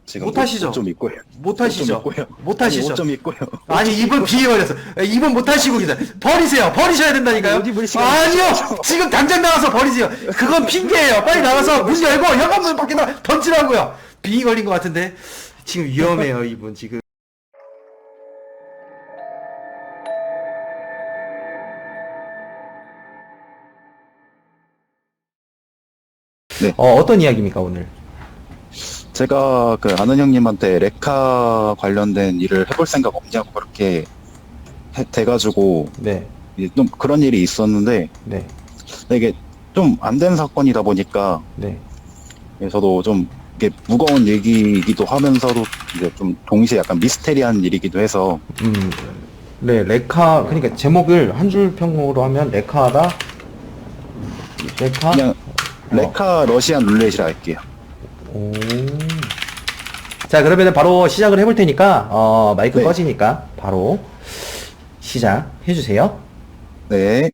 지금 못하시죠? 옷 좀 입고요. 못하시죠? 옷 좀 입고요. 못하시죠? 옷 좀 입고요. 아니, 이분 비위 걸렸어. 이분 못하시고 계세요. 버리세요. 버리셔야 된다니까요. 아니, 어디 버릴 시간이 아니요! 없어요. 지금 당장 나가서 버리세요. 그건 핑계예요. 빨리 나가서 문 열고 현관문 밖에다 던지라고요. 비위 걸린 것 같은데. 지금 위험해요, 이분 지금. 네. 어떤 이야기입니까, 오늘? 제가 그 아는 형님한테 레카 관련된 일을 해볼 생각 없냐고 그렇게 돼가지고 네, 이제 좀 그런 일이 있었는데 네, 이게 좀 안 된 사건이다 보니까 네. 저도 좀 이게 무거운 얘기이기도 하면서도 이제 좀 동시에 약간 미스테리한 일이기도 해서 네, 레카, 그러니까 제목을 한 줄 평으로 하면 레카다? 레카? 그냥 레카 러시안 룰렛이라 할게요. 오. 자, 그러면 바로 시작을 해볼 테니까, 마이크 네. 꺼지니까 바로 시작해주세요. 네.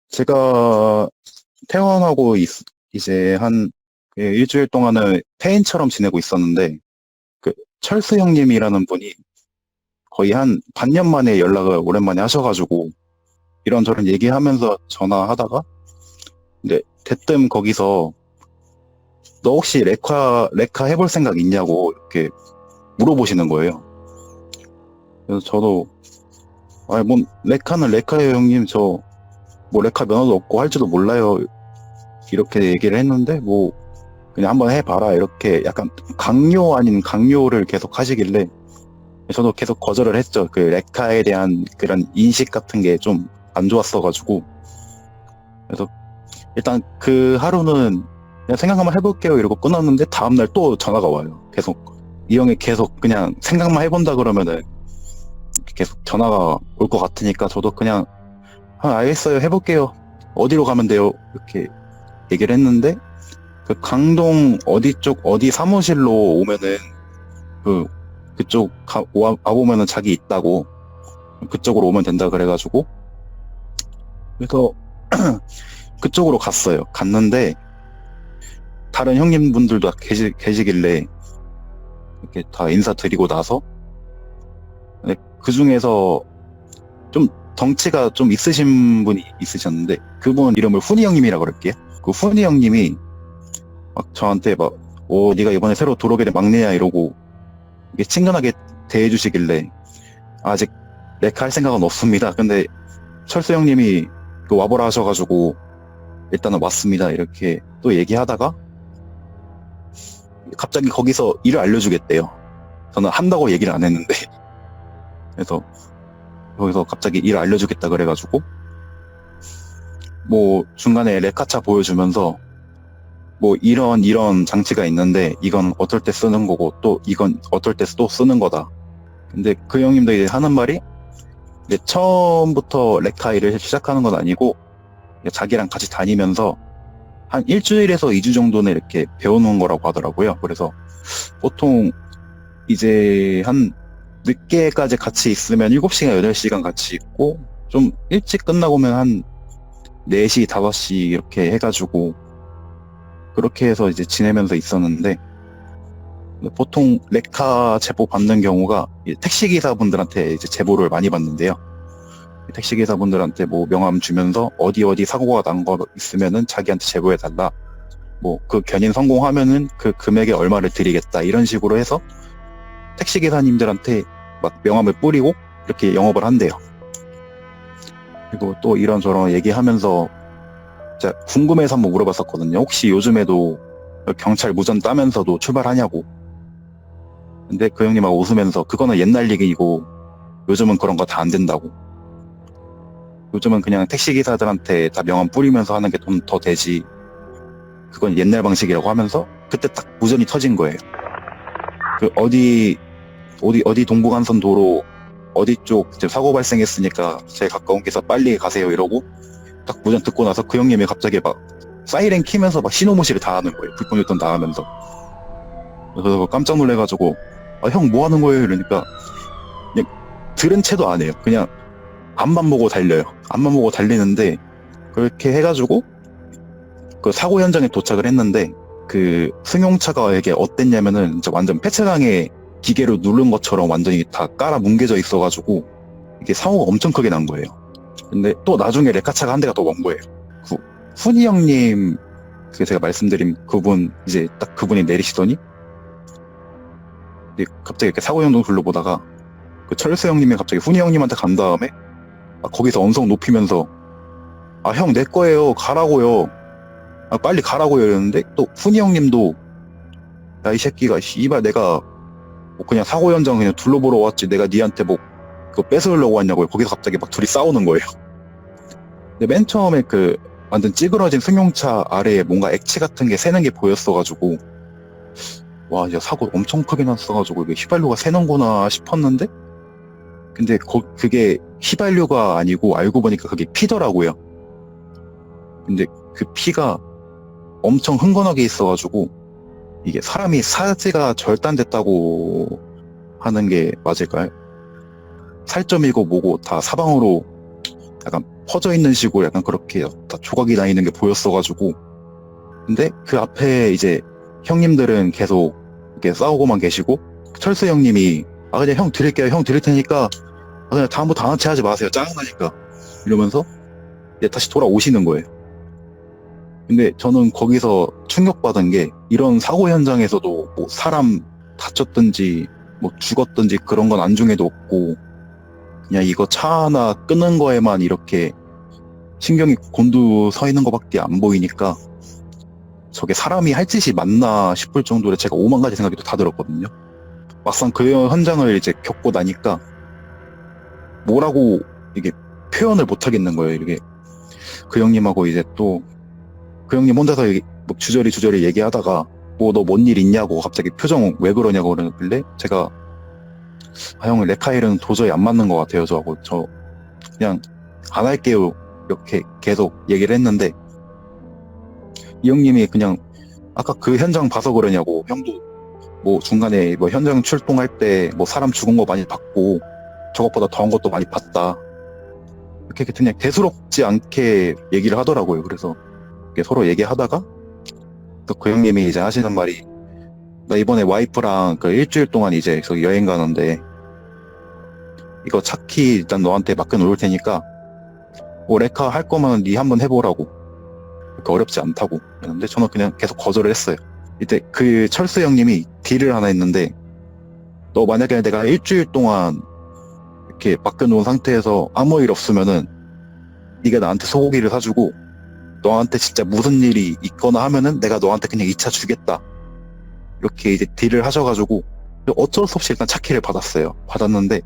제가 퇴원하고 이제 한 일주일 동안은 폐인처럼 지내고 있었는데 그 철수 형님이라는 분이 거의 한 반년 만에 연락을 오랜만에 하셔가지고 이런저런 얘기하면서 전화하다가 근데 대뜸 거기서 너 혹시 레카 해볼 생각 있냐고 이렇게 물어보시는 거예요. 그래서 저도 아니 뭔 레카는 레카예요 형님 저 뭐 레카 면허도 없고 할지도 몰라요 이렇게 얘기를 했는데 뭐 그냥 한번 해봐라 이렇게 약간 강요 아닌 강요를 계속 하시길래 저도 계속 거절을 했죠. 그 레카에 대한 그런 인식 같은 게 좀 안 좋았어가지고 그래서 일단 그 하루는 그냥 생각 한번 해볼게요 이러고 끊었는데 다음날 또 전화가 와요. 계속 이 형이 계속 그냥 생각만 해본다 그러면은 계속 전화가 올 것 같으니까 저도 그냥 알겠어요 해볼게요 어디로 가면 돼요 이렇게 얘기를 했는데 그 강동 어디 쪽 어디 사무실로 오면은 그쪽 와보면은 자기 있다고 그쪽으로 오면 된다 그래가지고 그래서 그쪽으로 갔어요. 갔는데 다른 형님분들도 계시길래 이렇게 다 인사드리고 나서 그 중에서 좀 덩치가 좀 있으신 분이 있으셨는데 그분 이름을 훈이 형님이라고 그럴게요. 그 훈이 형님이 막 저한테 막 네가 이번에 새로 들어오게 된 막내야 이러고 이게 친근하게 대해주시길래 아직 레카 할 생각은 없습니다. 근데 철수 형님이 그 와보라 하셔가지고 일단은 왔습니다. 이렇게 또 얘기하다가 갑자기 거기서 일을 알려주겠대요. 저는 한다고 얘기를 안 했는데 그래서 거기서 갑자기 일을 알려주겠다 그래가지고 뭐 중간에 레카차 보여주면서 뭐 이런 장치가 있는데 이건 어떨 때 쓰는 거고 또 이건 어떨 때 또 쓰는 거다. 근데 그 형님도 이제 하는 말이 이제 처음부터 레카 일을 시작하는 건 아니고 자기랑 같이 다니면서 한 일주일에서 2주 정도는 이렇게 배워놓은 거라고 하더라고요. 그래서 보통 이제 한 늦게까지 같이 있으면 7시간, 8시간 같이 있고 좀 일찍 끝나고면 한 4시, 5시 이렇게 해가지고 그렇게 해서 이제 지내면서 있었는데 보통 레카 제보 받는 경우가 택시기사분들한테 이제 제보를 많이 받는데요. 택시기사분들한테 뭐 명함 주면서 어디 사고가 난 거 있으면은 자기한테 제보해달라. 뭐 그 견인 성공하면은 그 금액에 얼마를 드리겠다. 이런 식으로 해서 택시기사님들한테 막 명함을 뿌리고 이렇게 영업을 한대요. 그리고 또 이런저런 얘기하면서 제가 궁금해서 한번 물어봤었거든요. 혹시 요즘에도 경찰 무전 따면서도 출발하냐고. 근데 그 형님하고 웃으면서 그거는 옛날 얘기이고 요즘은 그런 거 다 안 된다고. 요즘은 그냥 택시기사들한테 다 명함 뿌리면서 하는 게 좀 더 되지. 그건 옛날 방식이라고 하면서 그때 딱 무전이 터진 거예요. 그 어디 동부간선 도로 어디 쪽 이제 사고 발생했으니까 제일 가까운 길에서 빨리 가세요 이러고 딱 무전 듣고 나서 그 형님이 갑자기 막 사이렌 키면서 막 신호 무시를 다 하는 거예요. 불법 유턴 다 하면서. 그래서 깜짝 놀래가지고 아, 형 뭐 하는 거예요? 이러니까 그냥 들은 채도 안 해요. 그냥 앞만 보고 달려요. 앞만 보고 달리는데 그렇게 해가지고 그 사고 현장에 도착을 했는데 그 승용차가 이게 어땠냐면은 진짜 완전 폐차장에 기계로 누른 것처럼 완전히 다 깔아 뭉개져 있어가지고 이게 사고가 엄청 크게 난 거예요. 근데 또 나중에 레카차가 한 대가 더 온 거예요. 훈이 형님, 그 제가 말씀드린 그분, 이제 딱 그분이 내리시더니 이제 갑자기 이렇게 사고 현동 둘러보다가 그 철수 형님이 갑자기 훈이 형님한테 간 다음에 거기서 언성 높이면서 아, 형 내 거예요. 가라고요. 아, 빨리 가라고요. 이러는데 또 훈이 형님도 야, 이 새끼가 씨발 내가 뭐 그냥 사고 현장 그냥 둘러보러 왔지 내가 니한테 뭐 그거 뺏으려고 왔냐고요. 거기서 갑자기 막 둘이 싸우는 거예요. 근데 맨 처음에 그 완전 찌그러진 승용차 아래에 뭔가 액체 같은 게 새는 게 보였어가지고 와, 이제 사고 엄청 크게 났어가지고 이게 휘발유가 새는구나 싶었는데 근데 그게 휘발유가 아니고 알고 보니까 그게 피더라고요. 근데 그 피가 엄청 흥건하게 있어가지고 이게 사람이 사지가 절단됐다고 하는 게 맞을까요? 살점이고 뭐고 다 사방으로 약간 퍼져 있는 식으로 약간 그렇게 다 조각이 나 있는 게 보였어가지고 근데 그 앞에 이제 형님들은 계속 이렇게 싸우고만 계시고 철수 형님이 아 그냥 형 드릴게요. 형 드릴 테니까 그냥 다음부터 안 한채 하지 마세요. 짜증나니까 이러면서 이제 다시 돌아오시는 거예요. 근데 저는 거기서 충격받은 게 이런 사고 현장에서도 뭐 사람 다쳤든지 뭐 죽었든지 그런 건 안중에도 없고 그냥 이거 차 하나 끄는 거에만 이렇게 신경이 곤두 서 있는 것밖에 안 보이니까 저게 사람이 할 짓이 맞나 싶을 정도로 제가 오만 가지 생각이 또 다 들었거든요. 막상 그 현장을 이제 겪고 나니까 뭐라고 이게 표현을 못 하겠는 거예요. 이게 그 형님하고 이제 또 그 형님 혼자서 뭐 주저리 얘기하다가 뭐 너 뭔 일 있냐고 갑자기 표정 왜 그러냐고 그러길래 제가 아 형 레카일은 도저히 안 맞는 것 같아요. 저하고 저 그냥 안 할게요. 이렇게 계속 얘기를 했는데 이 형님이 그냥 아까 그 현장 봐서 그러냐고 형도 뭐 중간에 뭐 현장 출동할 때 뭐 사람 죽은 거 많이 봤고 저것보다 더한 것도 많이 봤다. 이렇게 그냥 대수롭지 않게 얘기를 하더라고요. 그래서 서로 얘기하다가 또 그 형님이 이제 하시는 말이 나 이번에 와이프랑 그 일주일 동안 이제 여행 가는데 이거 차키 일단 너한테 맡겨놓을 테니까 뭐 레카 할 거면 네 한번 해보라고 그렇게 어렵지 않다고 그랬는데 저는 그냥 계속 거절을 했어요. 이때 그 철수 형님이 딜을 하나 했는데 너 만약에 내가 일주일 동안 이렇게 맡겨놓은 상태에서 아무 일 없으면은 네가 나한테 소고기를 사주고 너한테 진짜 무슨 일이 있거나 하면은 내가 너한테 그냥 2차 주겠다. 이렇게 이제 딜을 하셔가지고 어쩔 수 없이 일단 차키를 받았어요. 받았는데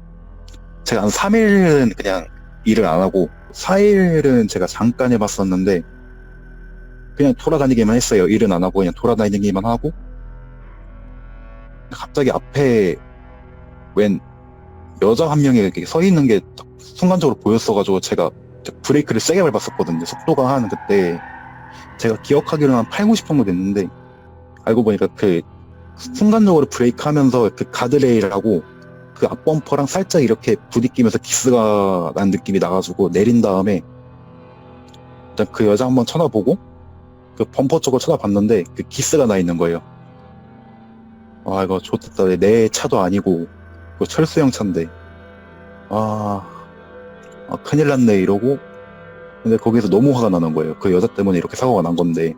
제가 한 3일은 그냥 일을 안 하고 4일은 제가 잠깐 해봤었는데 그냥 돌아다니기만 했어요. 일은 안 하고 그냥 돌아다니기만 하고 갑자기 앞에 웬 여자 한 명이 이렇게 서 있는 게 순간적으로 보였어가지고 제가 브레이크를 세게 밟았었거든요. 속도가 한 그때 제가 기억하기로는 한 8, 90 정도 됐는데 알고 보니까 그 순간적으로 브레이크 하면서 그 가드레일하고 그 앞범퍼랑 살짝 이렇게 부딪히면서 기스가 난 느낌이 나가지고 내린 다음에 일단 그 여자 한번 쳐다보고 그 범퍼 쪽을 쳐다봤는데 그 기스가 나 있는 거예요. 아 이거 좋겠다. 내 차도 아니고 그 철수형 차인데 큰일 났네 이러고 근데 거기서 너무 화가 나는 거예요. 그 여자 때문에 이렇게 사고가 난 건데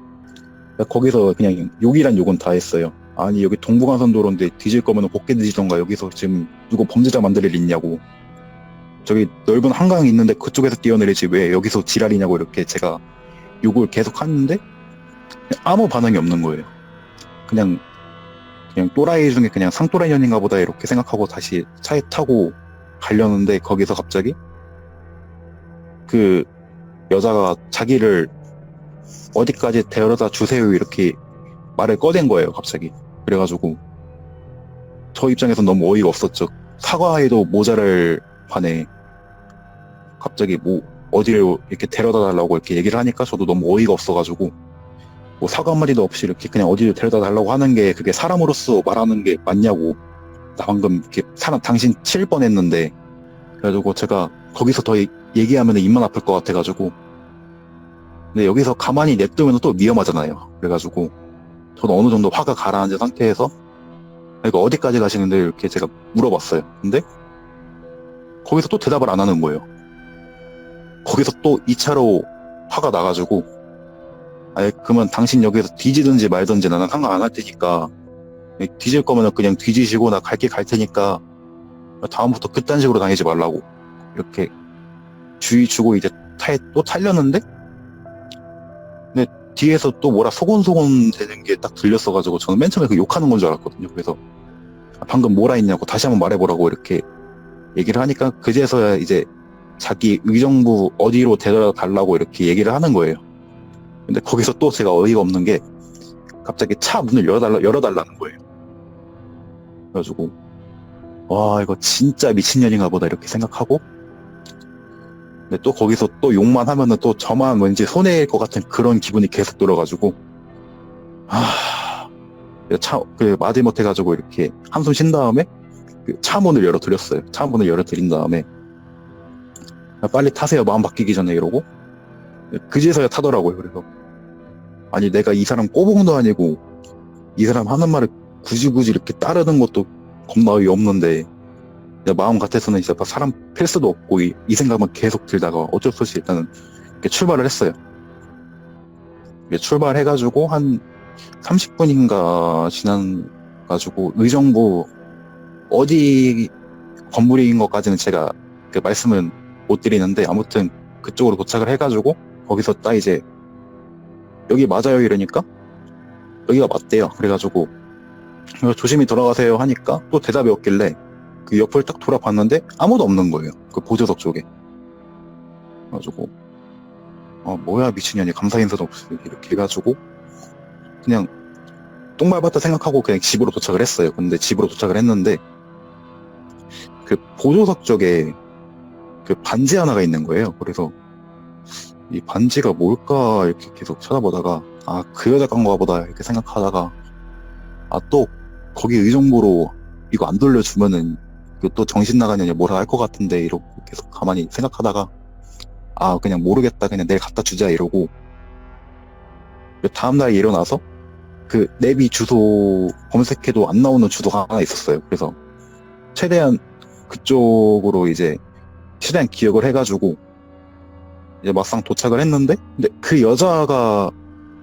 거기서 그냥 욕이란 욕은 다 했어요. 아니 여기 동부간선도로인데 뒤질 거면 곱게 뒤지던가 여기서 지금 누구 범죄자 만들 일 있냐고 저기 넓은 한강이 있는데 그쪽에서 뛰어내리지 왜 여기서 지랄이냐고 이렇게 제가 욕을 계속 하는데 아무 반응이 없는 거예요. 그냥 또라이 중에 그냥 상또라이 년인가 보다 이렇게 생각하고 다시 차에 타고 가려는데 거기서 갑자기 그 여자가 자기를 어디까지 데려다 주세요 이렇게 말을 꺼낸 거예요 갑자기. 그래가지고 저 입장에서 너무 어이가 없었죠. 사과에도 모자랄 판에 갑자기 뭐 어디를 이렇게 데려다 달라고 이렇게 얘기를 하니까 저도 너무 어이가 없어가지고 뭐 사과 한마디도 없이 이렇게 그냥 어디를 데려다 달라고 하는 게 그게 사람으로서 말하는 게 맞냐고 나 방금 이렇게 사람 당신 칠 뻔했는데 그래가지고 제가 거기서 더 얘기하면 입만 아플 것 같아가지고 근데 여기서 가만히 냅두면 또 위험하잖아요. 그래가지고 저도 어느 정도 화가 가라앉은 상태에서 그러니까 어디까지 가시는데 이렇게 제가 물어봤어요. 근데 거기서 또 대답을 안 하는 거예요. 거기서 또 2차로 화가 나가지고 아예 그러면 당신 여기서 뒤지든지 말든지 나는 상관 안 할 테니까 뒤질 거면 그냥 뒤지시고 나 갈게 갈 테니까 다음부터 그딴 식으로 다니지 말라고 이렇게 주의 주고 이제 또 타려는데 근데 뒤에서 또 뭐라 소곤소곤 되는 게 딱 들렸어가지고 저는 맨 처음에 그 욕하는 건 줄 알았거든요. 그래서 방금 뭐라 했냐고 다시 한번 말해보라고 이렇게 얘기를 하니까 그제서야 이제 자기 의정부 어디로 데려다 달라고 이렇게 얘기를 하는 거예요. 근데 거기서 또 제가 어이가 없는 게 갑자기 차 문을 열어달라는 거예요. 그래가지고 와 이거 진짜 미친년인가 보다 이렇게 생각하고 근데 또 거기서 또 욕만 하면은 또 저만 왠지 손해일 것 같은 그런 기분이 계속 들어가지고 그 마지못해가지고 이렇게 한숨 쉰 다음에 그 차 문을 열어드렸어요. 차 문을 열어드린 다음에 빨리 타세요. 마음 바뀌기 전에 이러고 그제서야 타더라고요. 그래서 아니 내가 이 사람 꼬봉도 아니고 이 사람 하는 말을 굳이 이렇게 따르는 것도 겁나 어이 없는데 마음 같아서는 이제 사람 팰 수도 없고 이 생각만 계속 들다가 어쩔 수 없이 일단은 이렇게 출발을 했어요. 출발해가지고 한 30분인가 지나가지고 의정부 어디 건물인 것까지는 제가 그 말씀은 못 드리는데 아무튼 그쪽으로 도착을 해가지고 거기서 딱 이제 여기 맞아요 이러니까 여기가 맞대요. 그래가지고 조심히 돌아가세요 하니까 또 대답이 없길래 그 옆을 딱 돌아봤는데 아무도 없는 거예요. 그 보조석 쪽에. 그래가지고 뭐야 미친년이 감사 인사도 없이 이렇게 해가지고 그냥 똥밟았다 생각하고 그냥 집으로 도착을 했어요. 근데 집으로 도착을 했는데 그 보조석 쪽에 그 반지 하나가 있는 거예요. 그래서 이 반지가 뭘까 이렇게 계속 찾아보다가 그 여자 건가 보다 이렇게 생각하다가 또 거기 의정부로 이거 안 돌려주면은 또 정신 나가냐 뭐라 할 것 같은데 이러고 계속 가만히 생각하다가 그냥 모르겠다 그냥 내일 갖다 주자 이러고 다음날 일어나서 그 내비 주소 검색해도 안 나오는 주소가 하나 있었어요. 그래서 최대한 그쪽으로 이제 최대한 기억을 해가지고 이제 막상 도착을 했는데 근데 그 여자가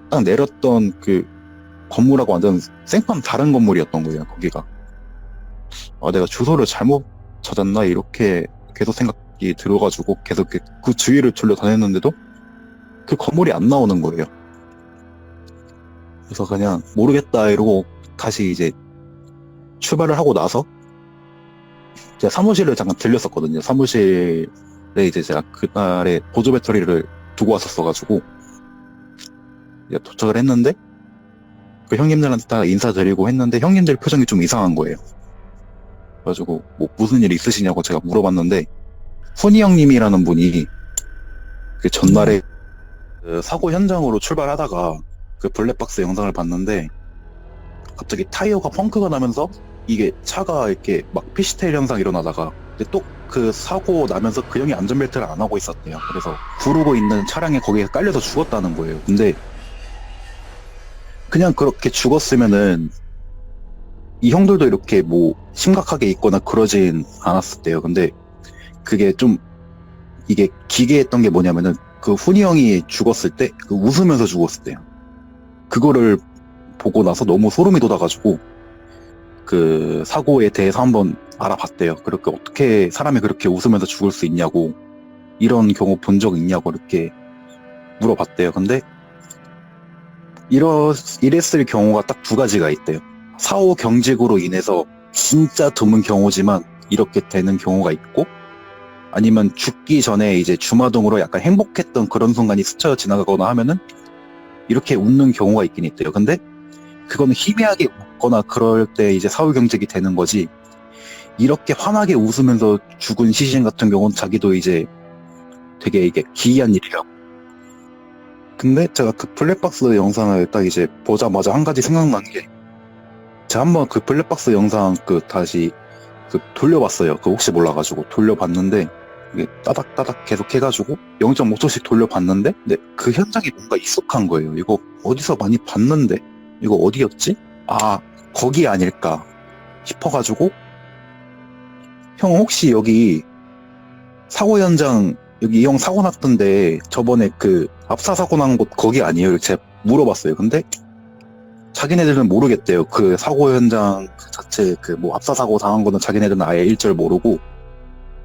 딱 내렸던 그 건물하고 완전 생판 다른 건물이었던 거예요. 거기가 내가 주소를 잘못 찾았나 이렇게 계속 생각이 들어가지고 계속 그 주위를 돌려 다녔는데도 그 건물이 안 나오는 거예요. 그래서 그냥 모르겠다 이러고 다시 이제 출발을 하고 나서 제가 사무실을 잠깐 들렸었거든요. 사무실에 이제 제가 그날에 보조 배터리를 두고 왔었어가지고 이제 도착을 했는데 그 형님들한테 다 인사드리고 했는데 형님들 표정이 좀 이상한 거예요. 그래가지고 뭐 무슨 일 있으시냐고 제가 물어봤는데 훈이 형님이라는 분이 그 전날에 그 사고 현장으로 출발하다가 그 블랙박스 영상을 봤는데 갑자기 타이어가 펑크가 나면서 이게 차가 이렇게 막 피시테일 현상 일어나다가 또 그 사고 나면서 그 형이 안전벨트를 안 하고 있었대요. 그래서 구르고 있는 차량에 거기에 깔려서 죽었다는 거예요. 근데 그냥 그렇게 죽었으면은 이 형들도 이렇게 뭐 심각하게 있거나 그러진 않았었대요. 근데 그게 좀 이게 기괴했던 게 뭐냐면은 그 훈이 형이 죽었을 때 그 웃으면서 죽었을 때요. 그거를 보고 나서 너무 소름이 돋아가지고 그 사고에 대해서 한번 알아봤대요. 그렇게 어떻게 사람이 그렇게 웃으면서 죽을 수 있냐고 이런 경우 본 적 있냐고 이렇게 물어봤대요. 근데 이랬을 경우가 딱 두 가지가 있대요. 사후 경직으로 인해서 진짜 드문 경우지만 이렇게 되는 경우가 있고 아니면 죽기 전에 이제 주마등으로 약간 행복했던 그런 순간이 스쳐 지나가거나 하면은 이렇게 웃는 경우가 있긴 있대요. 근데 그거는 희미하게 웃거나 그럴 때 이제 사후 경직이 되는 거지 이렇게 환하게 웃으면서 죽은 시신 같은 경우는 자기도 이제 되게 이게 기이한 일이에요. 근데 제가 그 블랙박스 영상을 딱 이제 보자마자 한 가지 생각난 게 제가 한번 그 블랙박스 영상 다시 돌려봤어요. 혹시 몰라가지고 돌려봤는데 이게 따닥따닥 계속 해가지고 0.5초씩 돌려봤는데 근데 그 현장이 뭔가 익숙한 거예요. 이거 어디서 많이 봤는데 이거 어디였지? 아 거기 아닐까 싶어가지고 형 혹시 여기 사고 현장 여기 이 형 사고 났던데 저번에 압사 사고 난 곳 거기 아니에요? 이렇게 제가 물어봤어요. 근데 자기네들은 모르겠대요. 사고 현장 자체 압사 사고 당한 거는 자기네들은 아예 일절 모르고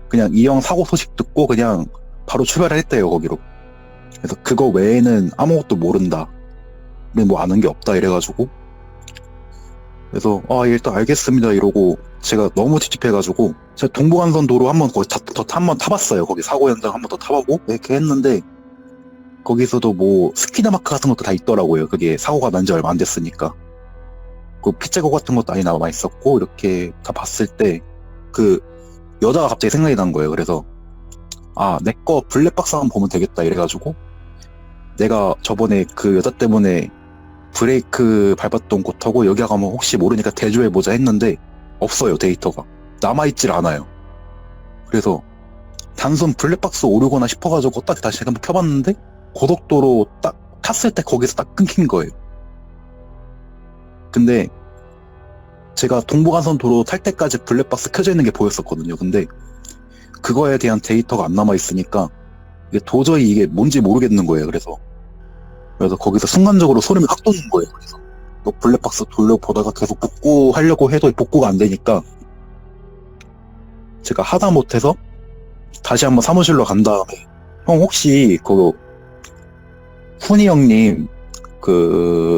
그냥 이 형 사고 소식 듣고 그냥 바로 출발을 했대요, 거기로. 그래서 그거 외에는 아무것도 모른다. 우리 뭐 아는 게 없다 이래가지고 그래서 일단 알겠습니다 이러고 제가 너무 찝찝해가지고 제가 동부간선 도로 한번 거기 한번 타봤어요. 거기 사고 현장 한번 더 타보고 이렇게 했는데 거기서도 뭐 스피드 마크 같은 것도 다 있더라고요. 그게 사고가 난 지 얼마 안 됐으니까. 핏자국 같은 것도 많이 남아 있었고 이렇게 다 봤을 때 여자가 갑자기 생각이 난 거예요. 그래서 내 거 블랙박스 한번 보면 되겠다 이래가지고 내가 저번에 그 여자 때문에 브레이크 밟았던 곳하고 여기 가면 혹시 모르니까 대조해보자 했는데 없어요. 데이터가 남아있질 않아요. 그래서 단순 블랙박스 오류거나 싶어가지고 딱 다시 한번 켜봤는데 고속도로 딱 탔을 때 거기서 딱 끊긴 거예요. 근데 제가 동부간선 도로 탈 때까지 블랙박스 켜져 있는 게 보였었거든요. 근데 그거에 대한 데이터가 안 남아있으니까 도저히 이게 뭔지 모르겠는 거예요. 그래서 거기서 순간적으로 소름이 확 돋는 거예요. 그래서 블랙박스 돌려보다가 계속 복구하려고 해도 복구가 안 되니까 제가 하다 못해서 다시 한번 사무실로 간 다음에 형 혹시 훈이 형님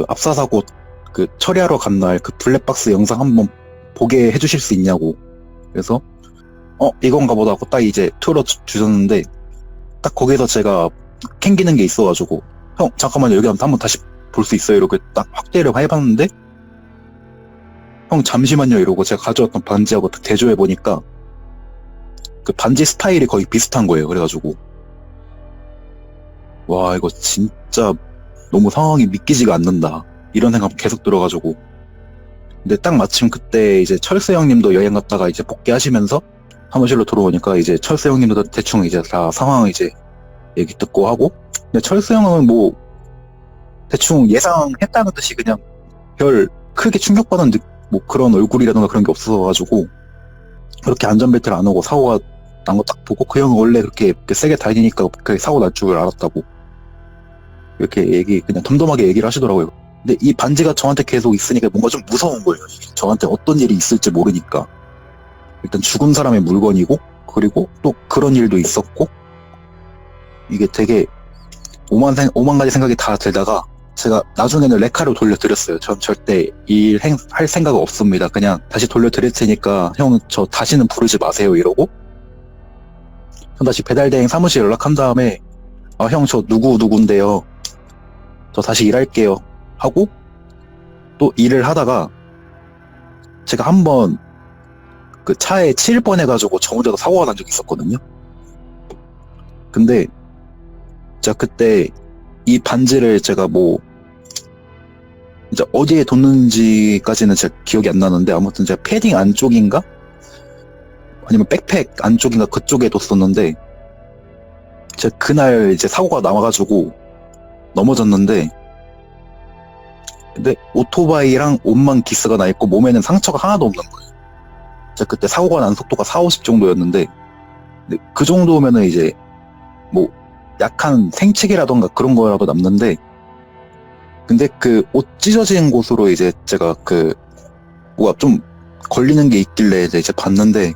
압사사고 처리하러 간 날 블랙박스 영상 한번 보게 해주실 수 있냐고. 그래서 이건가 보다 하고 딱 이제 틀어주셨는데 딱 거기서 제가 캥기는 게 있어가지고 형 잠깐만요 여기 한번 다시 볼 수 있어요 이렇게 딱 확대를 해봤는데 형 잠시만요 이러고 제가 가져왔던 반지하고 대조해보니까 반지 스타일이 거의 비슷한 거예요. 그래가지고 와 이거 진짜 너무 상황이 믿기지가 않는다 이런 생각 계속 들어가지고 근데 딱 마침 그때 이제 철수 형님도 여행 갔다가 이제 복귀하시면서 사무실로 들어오니까 이제 철수 형님도 대충 이제 다 상황 이제 얘기 듣고 하고 근데 철수 형은 뭐 대충 예상했다는 듯이 그냥 별 크게 충격받은 뭐 그런 얼굴이라던가 그런 게 없어가지고 그렇게 안전벨트를 안 하고 사고가 난 거 딱 보고 그 형은 원래 그렇게 세게 다니니까 그 사고 날 줄 알았다고 이렇게 그냥 덤덤하게 얘기를 하시더라고요. 근데 이 반지가 저한테 계속 있으니까 뭔가 좀 무서운 거예요. 저한테 어떤 일이 있을지 모르니까 일단 죽은 사람의 물건이고 그리고 또 그런 일도 있었고 이게 되게 오만 가지 생각이 다 들다가 제가 나중에는 레카로 돌려드렸어요. 전 절대 할 생각 없습니다. 그냥 다시 돌려드릴 테니까 형 저 다시는 부르지 마세요 이러고 형 다시 배달대행 사무실 연락한 다음에 형 저 누군데요 저 다시 일할게요 하고 또 일을 하다가 제가 한번 차에 치일 뻔해가지고 저 혼자서 사고가 난 적이 있었거든요. 근데 제가 그때 이 반지를 제가 뭐 이제 어디에 뒀는지까지는 제가 기억이 안 나는데 아무튼 제가 패딩 안쪽인가 아니면 백팩 안쪽인가 그쪽에 뒀었는데 제가 그날 이제 사고가 나와가지고 넘어졌는데 근데 오토바이랑 옷만 기스가 나 있고 몸에는 상처가 하나도 없는 거예요. 제가 그때 사고가 난 속도가 40, 50 정도였는데 근데 그 정도면은 이제 뭐 약한 생채기라던가 그런 거라도 남는데 근데 옷 찢어진 곳으로 이제 제가 뭐가 좀 걸리는 게 있길래 이제 봤는데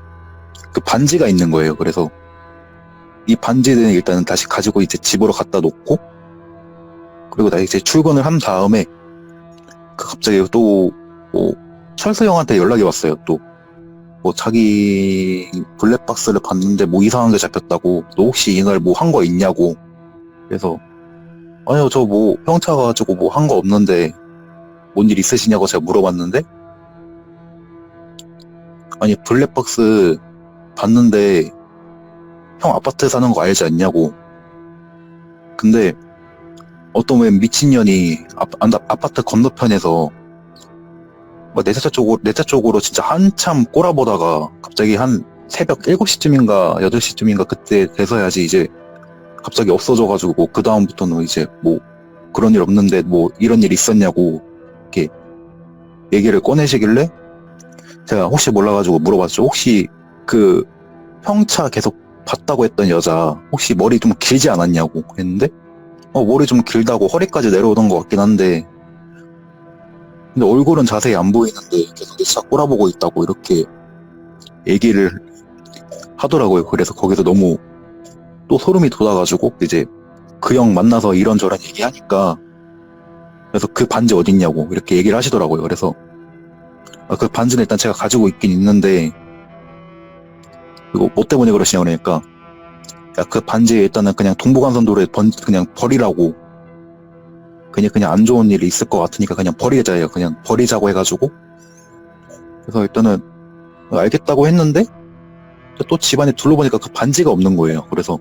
반지가 있는 거예요. 그래서 이 반지는 일단은 다시 가지고 이제 집으로 갖다 놓고 그리고 나 이제 출근을 한 다음에 갑자기 또 뭐 철수 형한테 연락이 왔어요. 또 뭐 자기 블랙박스를 봤는데 뭐 이상한 게 잡혔다고 너 혹시 이날 뭐 한 거 있냐고 그래서 아니요 저 뭐 형 차가지고 뭐 한 거 없는데 뭔 일 있으시냐고 제가 물어봤는데 아니 블랙박스 봤는데 형 아파트 사는 거 알지 않냐고 근데 어떤 왜 미친년이 아파트 건너편에서 내 차 쪽으로 진짜 한참 꼬라보다가 갑자기 한 새벽 7시쯤인가 8시쯤인가 그때 돼서야지 이제 갑자기 없어져가지고 그 다음부터는 이제 뭐 그런 일 없는데 뭐 이런 일 있었냐고 이렇게 얘기를 꺼내시길래 제가 혹시 몰라가지고 물어봤죠. 혹시 그 형차 계속 봤다고 했던 여자 혹시 머리 좀 길지 않았냐고 했는데 머리 좀 길다고 허리까지 내려오던 것 같긴 한데 근데 얼굴은 자세히 안 보이는데 계속 내 차 꼬라보고 있다고 이렇게 얘기를 하더라고요. 그래서 거기서 너무 또 소름이 돋아가지고 이제 그 형 만나서 이런저런 얘기하니까 그래서 그 반지 어딨냐고 이렇게 얘기를 하시더라고요. 그래서 그 반지는 일단 제가 가지고 있긴 있는데 이거 뭐 때문에 그러시냐 그러니까 야, 그 반지 일단은 그냥 동부간선도로에 그냥 버리라고 그냥 안 좋은 일이 있을 것 같으니까 그냥 버리자예요. 그냥 버리자고 해가지고 그래서 일단은 알겠다고 했는데 또 집안에 둘러보니까 그 반지가 없는 거예요. 그래서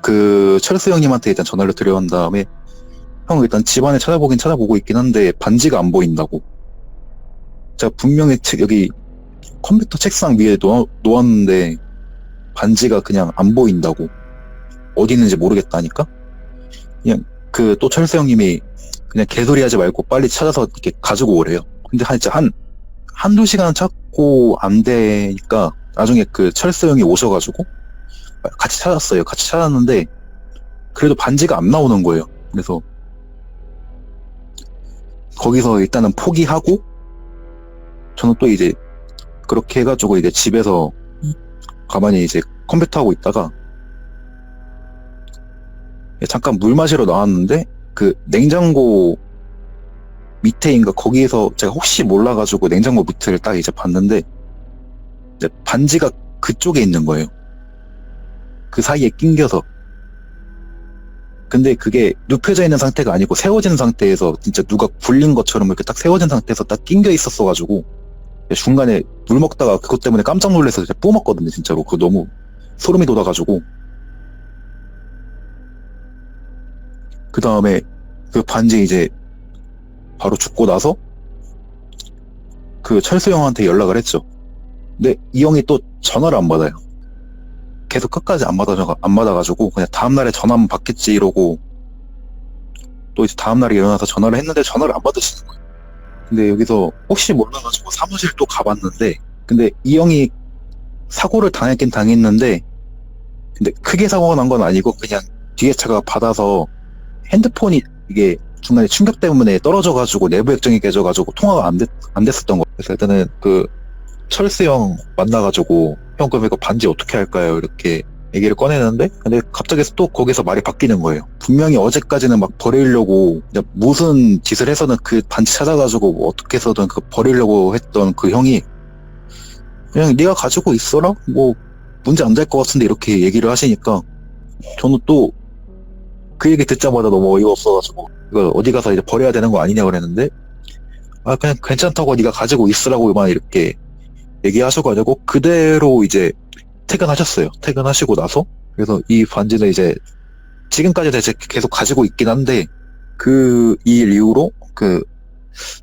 그 철수 형님한테 일단 전화를 드려온 다음에 형 일단 집안에 찾아보긴 찾아보고 있긴 한데 반지가 안 보인다고. 제가 분명히 여기 컴퓨터 책상 위에 놓았는데 반지가 그냥 안 보인다고. 어디 있는지 모르겠다니까. 그냥 그 또 철수 형님이 그냥 개소리 하지 말고 빨리 찾아서 이렇게 가지고 오래요. 근데 한두 시간 찾고 안 되니까 나중에 그 철수 형이 오셔가지고 같이 찾았어요. 같이 찾았는데 그래도 반지가 안 나오는 거예요. 그래서 거기서 일단은 포기하고 저는 또 이제 그렇게 해가지고 이제 집에서 가만히 이제 컴퓨터 하고 있다가 잠깐 물 마시러 나왔는데 그 냉장고 밑에인가 거기에서 제가 혹시 몰라가지고 냉장고 밑을 딱 이제 봤는데 이제 반지가 그쪽에 있는 거예요. 그 사이에 낑겨서. 근데 그게 눕혀져 있는 상태가 아니고 세워진 상태에서 진짜 누가 굴린 것처럼 이렇게 딱 세워진 상태에서 딱 낑겨 있었어가지고 중간에 물 먹다가 그것 때문에 깜짝 놀라서 진짜 뿜었거든요. 진짜로. 그거 너무 소름이 돋아가지고. 그 다음에 그 반지 이제 바로 죽고 나서 그 철수 형한테 연락을 했죠. 근데 이 형이 또 전화를 안 받아요. 계속 끝까지 안 받아가지고 그냥 다음날에 전화 한번 받겠지 이러고 또 이제 다음날에 일어나서 전화를 했는데 전화를 안 받으시는 거예요. 근데 여기서 혹시 몰라가지고 사무실 또 가봤는데 근데 이 형이 사고를 당했긴 당했는데 근데 크게 사고가 난 건 아니고 그냥 뒤에 차가 받아서 핸드폰이 이게 중간에 충격 때문에 떨어져가지고 내부 액정이 깨져가지고 통화가 안 됐었던 거예요. 그래서 일단은 그 철수 형 만나가지고 형 그럼 이거 반지 어떻게 할까요? 이렇게 얘기를 꺼내는데 근데 갑자기 또 거기서 말이 바뀌는 거예요. 분명히 어제까지는 막 버리려고 무슨 짓을 해서는 그 반지 찾아가지고 뭐 어떻게 해서든 그 버리려고 했던 그 형이 그냥 네가 가지고 있어라? 뭐 문제 안 될 것 같은데 이렇게 얘기를 하시니까 저는 또 그 얘기 듣자마자 너무 어이가 없어가지고 이거 어디 가서 이제 버려야 되는 거 아니냐 그랬는데 그냥 괜찮다고 네가 가지고 있으라고만 이렇게 얘기하셔가지고 그대로 이제 퇴근하셨어요. 퇴근하시고 나서 그래서 이 반지는 이제 지금까지도 이제 계속 가지고 있긴 한데 그 일 이후로 그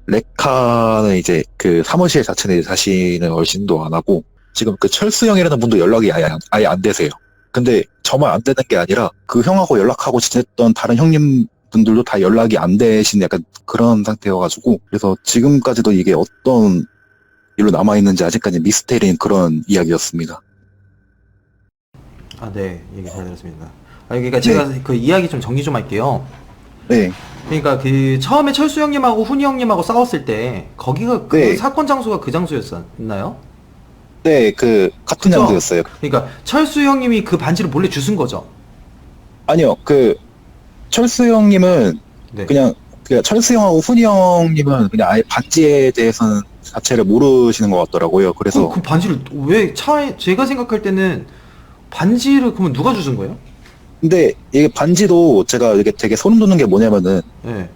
레카는 이제 그 사무실 자체는 다시는 얼씬도 안 하고 지금 그 철수 형이라는 분도 연락이 아예 안 되세요. 근데 저만 안 되는 게 아니라 그 형하고 연락하고 지냈던 다른 형님 분들도 다 연락이 안 되신 약간 그런 상태여가지고 그래서 지금까지도 이게 어떤 일로 남아있는지 아직까지 미스테리인 그런 이야기였습니다. 아, 네. 얘기 잘 들었습니다. 그러니까 제가 그 이야기 좀 정리 좀 할게요. 네. 그러니까 그 처음에 철수 형님하고 훈이 형님하고 싸웠을 때 거기가 그 네. 사건 장소가 그 장소였나요? 네, 그 같은 그죠? 장소였어요. 그러니까 철수 형님이 그 반지를 몰래 주순 거죠. 아니요, 그 철수 형님은 네. 그냥 철수 형하고 훈이 형님은 그냥 아예 반지에 대해서는 자체를 모르시는 것 같더라고요. 그래서 그 반지를 왜 차에 제가 생각할 때는 반지를 그러면 누가 주순 거예요? 근데 이게 반지도 제가 이게 되게 소름 돋는 게 뭐냐면은 네.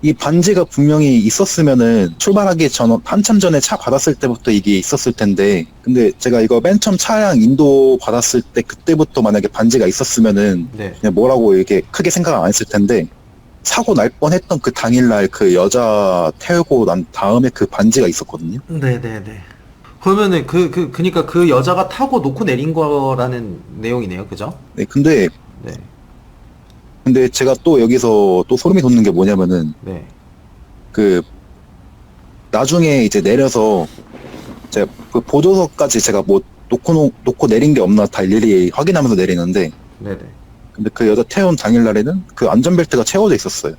이 반지가 분명히 있었으면은 출발하기 전 한참 전에 차 받았을 때부터 이게 있었을 텐데 근데 제가 이거 맨 처음 차량 인도 받았을 때 그때부터 만약에 반지가 있었으면은 네. 그냥 뭐라고 이렇게 크게 생각 안 했을 텐데 사고 날 뻔했던 그 당일날 그 여자 태우고 난 다음에 그 반지가 있었거든요. 네네네. 그러면은 그니까 그 여자가 타고 놓고 내린 거라는 내용이네요. 그죠? 네, 근데 네. 제가 또 여기서 또 소름이 돋는 게 뭐냐면은 네. 그 나중에 이제 내려서 제가 그 보조석까지 제가 뭐 놓고 내린 게 없나 다 일일이 확인하면서 내리는데, 네네. 근데 그 여자 태운 당일날에는 그 안전벨트가 채워져 있었어요.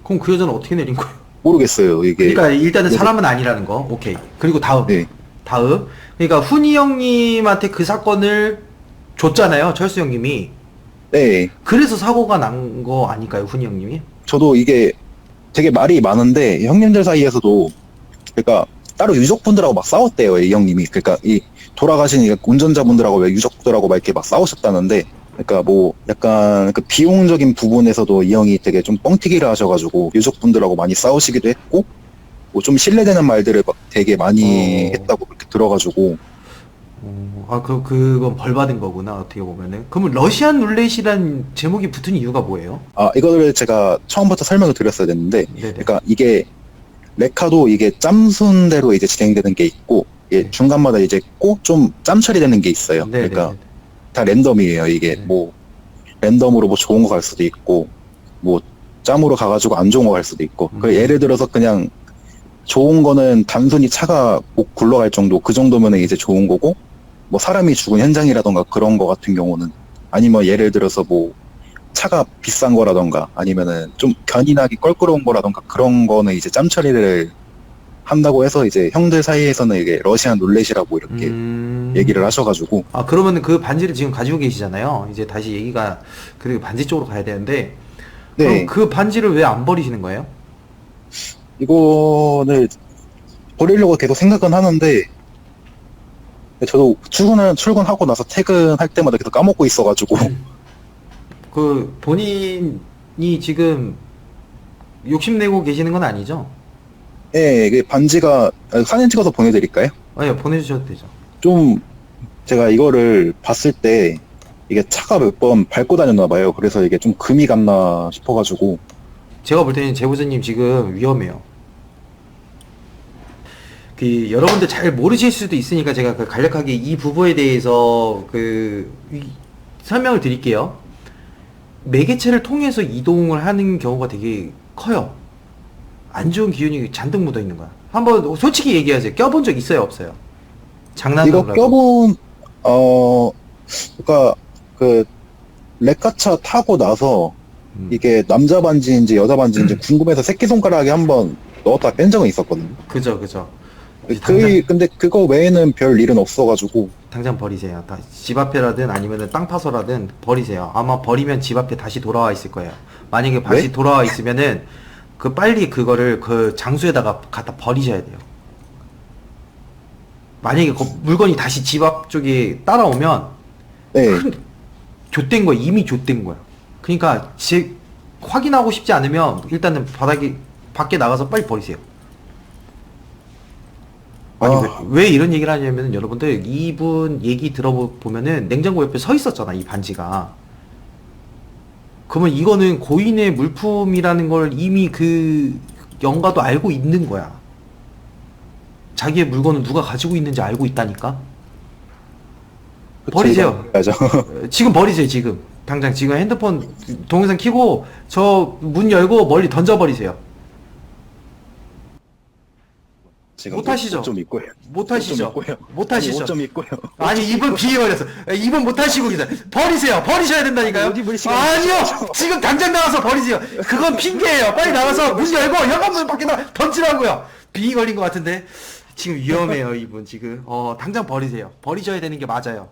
그럼 그 여자는 어떻게 내린 거예요? 모르겠어요, 이게. 그러니까 일단은 그래서- 사람은 아니라는 거. 오케이. 그리고 다음. 네, 다음. 그러니까 훈이 형님한테 그 사건을 줬잖아요. 철수 형님이. 네. 그래서 사고가 난 거 아닐까요? 훈이 형님이? 저도 이게 되게 말이 많은데 형님들 사이에서도, 그러니까 따로 유족분들하고 막 싸웠대요, 이 형님이. 그러니까 이 돌아가신 이 운전자분들하고 왜 유족들하고 막 이렇게 막 싸우셨다는데, 그러니까 뭐 약간 그 비용적인 부분에서도 이 형이 되게 좀 뻥튀기를 하셔가지고 유족분들하고 많이 싸우시기도 했고, 뭐 좀 신뢰되는 말들을 막 되게 많이 했다고 그렇게 들어가지고. 그건 벌 받은 거구나, 어떻게 보면은. 그러면 러시안 룰렛이란 제목이 붙은 이유가 뭐예요? 이거를 제가 처음부터 설명을 드렸어야 됐는데, 네네. 그러니까 이게 레카도 이게 짬순대로 이제 진행되는 게 있고, 이게 중간마다 이제 꼭 좀 짬 처리되는 게 있어요. 네네. 그러니까 다 랜덤이에요. 이게 네. 뭐 랜덤으로 뭐 좋은 거 갈 수도 있고, 뭐 짬으로 가가지고 안 좋은 거 갈 수도 있고. 그 예를 들어서 그냥 좋은 거는 단순히 차가 못 굴러갈 정도, 그 정도면 이제 좋은 거고, 뭐 사람이 죽은 현장이라던가 그런 거 같은 경우는, 아니면 예를 들어서 뭐 차가 비싼 거라던가 아니면은 좀 견인하기 껄끄러운 거라던가 그런 거는 이제 짬 처리를 한다고 해서 이제 형들 사이에서는 이게 러시안 룰렛이라고 이렇게 얘기를 하셔가지고. 그러면은 그 반지를 지금 가지고 계시잖아요. 이제 다시 얘기가 그 반지 쪽으로 가야 되는데. 네, 그럼 그 반지를 왜 안 버리시는 거예요? 이거를 버리려고 계속 생각은 하는데, 저도 출근하고 나서 퇴근할 때마다 계속 까먹고 있어가지고. 그 본인이 지금 욕심내고 계시는 건 아니죠? 네, 이게 반지가, 사진 찍어서 보내드릴까요? 아니요, 보내주셔도 되죠. 좀 제가 이거를 봤을 때 이게 차가 몇 번 밟고 다녔나 봐요. 그래서 이게 좀 금이 갔나 싶어가지고. 제가 볼 때는 제보자님 지금 위험해요. 여러분들 잘 모르실 수도 있으니까 제가 간략하게 이 부부에 대해서 설명을 드릴게요. 매개체를 통해서 이동을 하는 경우가 되게 커요. 안 좋은 기운이 잔뜩 묻어 있는 거야. 한번 솔직히 얘기하세요. 껴본 적 있어요, 없어요? 이거 장난으로. 껴본, 그러니까 그 레카차 타고 나서 이게 남자 반지인지 여자 반지인지 궁금해서 새끼손가락에 한번 넣었다 뺀 적은 있었거든요. 그죠, 그죠. 근데 그거 외에는 별 일은 없어가지고. 당장 버리세요. 집 앞에라든 아니면 땅 파서라든 버리세요. 아마 버리면 집 앞에 다시 돌아와 있을 거예요. 만약에 다시 네? 돌아와 있으면은 빨리 그거를 그 장소에다가 갖다 버리셔야 돼요. 만약에 그 물건이 다시 집 앞 쪽에 따라오면 네. 좆된 거야. 이미 좆된 거야. 그러니까 확인하고 싶지 않으면 일단은 밖에 나가서 빨리 버리세요. 아니, 왜 이런 얘기를 하냐면 여러분들 이분 얘기 들어보면은 냉장고 옆에 서 있었잖아, 이 반지가. 그러면 이거는 고인의 물품이라는 걸 이미 그 영가도 알고 있는 거야. 자기의 물건은 누가 가지고 있는지 알고 있다니까. 버리세요. 지금 버리세요, 지금. 당장 지금 핸드폰 동영상 켜고 저 문 열고 멀리 던져버리세요. 못 하시죠? 옷좀 입고요. 못 하시죠? 못 하시죠? 옷좀 입고요. 아니, 이분 비해버렸어. 이분 못 하시고 계세요. 버리세요. 버리셔야 된다니까요. 어디 버릴 시간이 아니요. 없어요. 지금 당장 나가서 버리세요. 그건 핑계예요. 빨리 나가서 문 열고 현관문 밖에다 던지라고요. 빙의 걸린 것 같은데 지금 위험해요, 이분 지금. 당장 버리세요. 버리셔야 되는 게 맞아요.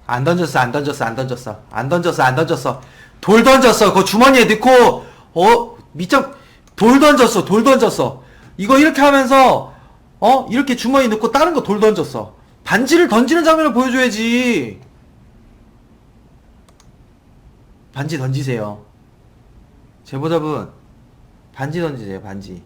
안 던졌어, 안 던졌어, 안 던졌어. 안 던졌어, 안 던졌어. 돌 던졌어. 그거 주머니에 넣고, 돌 던졌어, 돌 던졌어. 이거 이렇게 하면서, 이렇게 주머니에 넣고 다른 거 돌 던졌어. 반지를 던지는 장면을 보여줘야지. 반지 던지세요. 제보자분, 반지 던지세요, 반지.